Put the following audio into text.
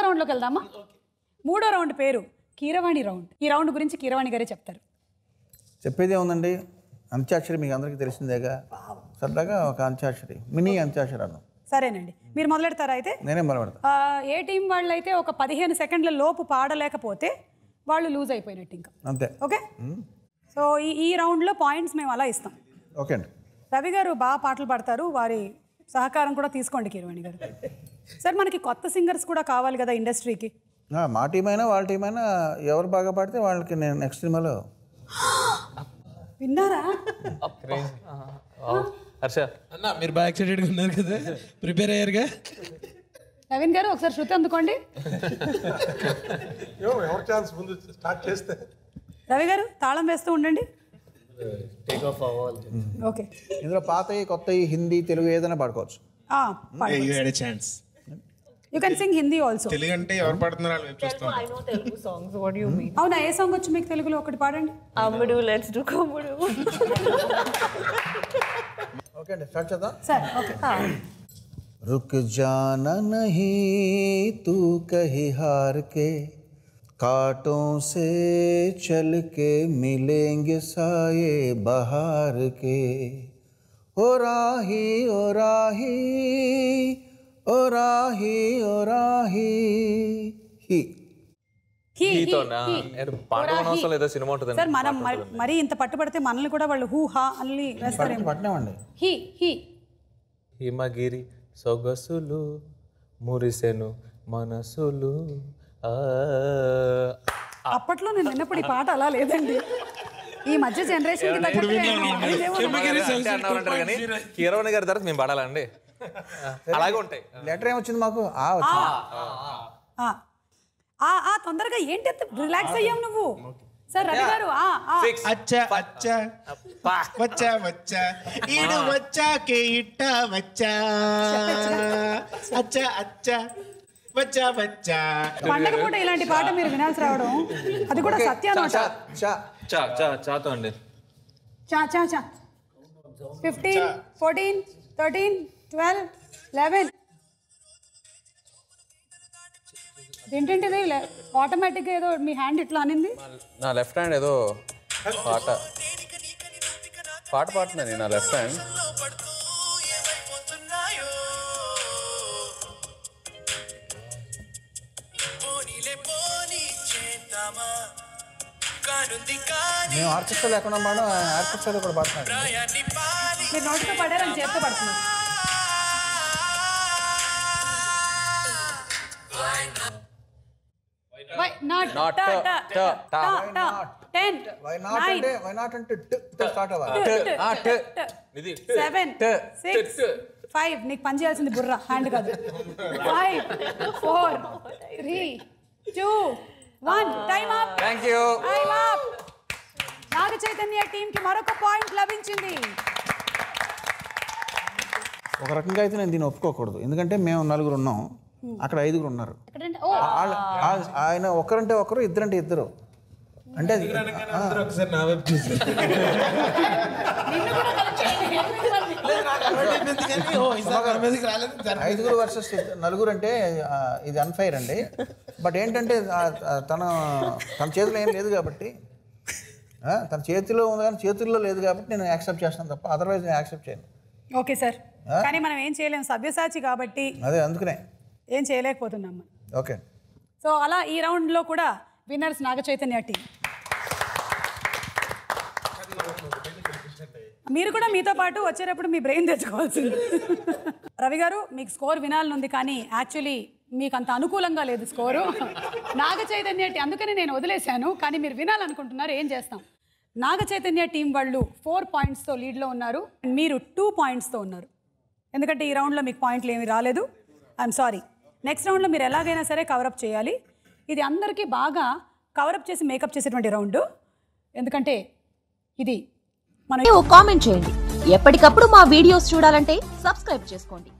రౌండ్లోకి వెళ్దామా? మూడో రౌండ్ పేరు కీరవాణి రౌండ్. ఈ రౌండ్ గురించి కీరవాణి గారే చెప్తారు. చెప్పేదే ఉందండి. అంత్యాక్షరి మీకు అందరికీ తెలిసిందేగా. సరదాగా ఒక అంత్యాక్షరి, మినీ అంత్యాక్షరి అన్నాం. సరేనండి, మీరు మొదలెడతారా? అయితే నేనే మొదలెడతా. ఏ టీం వాళ్ళు అయితే ఒక 15 సెకండ్ల లోపు పాడలేకపోతే వాళ్ళు లూజ్ అయిపోయినట్టు ఇంకా. అంతే. ఓకే, సో ఈ రౌండ్లో పాయింట్స్ మేము అలా ఇస్తాం. ఓకే అండి. రవి గారు బాగా పాటలు పాడతారు, వారి సహకారం కూడా తీసుకోండి కీరవాణి గారు. సార్, మనకి కొత్త సింగర్స్ కూడా కావాలి కదా ఇండస్ట్రీకి. మా టీం అయినా వాళ్ళ టీం అయినా ఎవరు బాగా పాడితే వాళ్ళకి నేను నెక్స్ట్ సినిమాలో. విన్నారా? హర్ష అన్న, మీరు బాగా ఎక్సైటెడ్గా ఉన్నారు కదా, ప్రిపేర్ అయ్యారుగా. నవీన్ గారు ఒకసారి శృతి అందుకోండి. రవి గారు తాళం వేస్తూ ఉండండి. ఓకే, ఇందులో పాతవి కొత్తవి హిందీ తెలుగు ఏదైనా పాడుకోవచ్చు. You can sing Hindi also. Telugu అంటే ఎవరు పాడుతున్నారు వాళ్ళు చూస్తాం. అవునా, ఏ సాంగ్ వచ్చు మీకు తెలుగులో? ఒకటి పాడండి. అమ్ముడు, లెట్స్ డు కొమ్ముడు. ఓకే అండి, స్టార్ట్ చేద్దాం. సరే, ఓకే. रुक जाना नहीं तू कहीं हार के, कांटों से चल के मिलेंगे साये बहार के, ओ राही ओ राही ओ राही ओ राही ही. సార్, మనం మరీ ఇంత పట్టుబడితే మనల్ని కూడా వాళ్ళు హూ హా అని వేస్తారేమో. పట్టినామండి. హీ హీ హిమగిరి సొగసులు మురిసెను మనసులు. అప్పట్లో నేను విన్నప్పుడు ఈ పాట అలా లేదండి. ఈ మధ్య జనరేషన్ కీరవాణి గారి తర్వాత మేము పాడాలండి. అలాగే ఉంటాయి. లెటర్ ఏమొచ్చింది మాకు? తొందరగా ఏంటి రిలాక్స్ అయ్యావు నువ్వు. సార్, రవి గారు అచ్చా అచ్చా వచ్చా వచ్చా ఈడు వచ్చాకే ఇట్ట వచ్చా అచ్చా అచ్చా వచ్చా వచ్చా. పండగ పూట ఇలాంటి పాట మీరు వినాల్సి రావడం, అది కూడా సత్యానోట. చాతో అండి. చా చా చా 15 14 13 12 11. ఏంటంటే ఇది ఆటోమేటిక్గా ఏదో మీ హ్యాండ్ ఇట్లా అనింది. నా లెఫ్ట్ హ్యాండ్ ఏదో పాట పాడుతున్నాను. నా లెఫ్ట్ హ్యాండ్. మేము ఆర్కెస్ట్రా లేకుండా పాడడం, ఆర్కెస్ట్రాలో కూడా పాడుతున్నాం. మీరు నోటితో పడారని చేత్తో పడుతున్నారు. Why not? Why not అంటే స్టార్ట్ అవ్వాలి. 7 6 5. నీకు పని చేయాల్సింది బుర్ర, హ్యాండ్ కాదు. 5 4 3 2 1. Time up. Thank you. Time up. Naga Chaitanya team కి మరొక పాయింట్ లభించింది. ఒక రకంగా అయితే నేను దీన్ని ఒప్పుకోకూడదు, ఎందుకంటే మేము 4 ఉన్నాం, అక్కడ 5 ఉన్నారు. ఆయన ఒకరంటే ఒకరు, ఇద్దరంటే ఇద్దరు. అంటే ఒకసారి నా వైపు చూసి 5 వర్సెస్ 4 అంటే ఇది అన్ఫైర్ అండి. బట్ ఏంటంటే తన చేతిలో ఏం లేదు కాబట్టి, తన చేతిలో ఉంది కానీ చేతుల్లో లేదు కాబట్టి నేను యాక్సెప్ట్ చేస్తాను తప్ప అదర్వైజ్ నేను యాక్సెప్ట్ చేయను. ఓకే సార్, కానీ మనం ఏం చేయలేము, సభ్యసాచి కాబట్టి. అదే అందుకనే ఏం చేయలేకపోతున్నాం. ఓకే, సో అలా ఈ రౌండ్లో కూడా విన్నర్స్ నాగ చైతన్య టీం. మీరు కూడా మీతో పాటు వచ్చేటప్పుడు మీ బ్రెయిన్ తెచ్చుకోవాల్సింది. రవి గారు, మీకు స్కోర్ వినాలనుంది కానీ యాక్చువల్లీ మీకు అంత అనుకూలంగా లేదు స్కోరు. నాగ చైతన్య టీం అందుకని నేను వదిలేశాను, కానీ మీరు వినాలనుకుంటున్నారు, ఏం చేస్తాం. నాగ చైతన్య టీం వాళ్ళు 4 పాయింట్స్తో లీడ్లో ఉన్నారు, మీరు 2 పాయింట్స్తో ఉన్నారు. ఎందుకంటే ఈ రౌండ్లో మీకు పాయింట్లు ఏమీ రాలేదు. I'm sorry. నెక్స్ట్ రౌండ్లో మీరు ఎలాగైనా సరే కవరప్ చేయాలి. ఇది అందరికీ బాగా కవరప్ చేసి మేకప్ చేసేటువంటి రౌండ్, ఎందుకంటే ఇది మనం. కామెంట్ చేయండి. ఎప్పటికప్పుడు మా వీడియోస్ చూడాలంటే సబ్స్క్రైబ్ చేసుకోండి.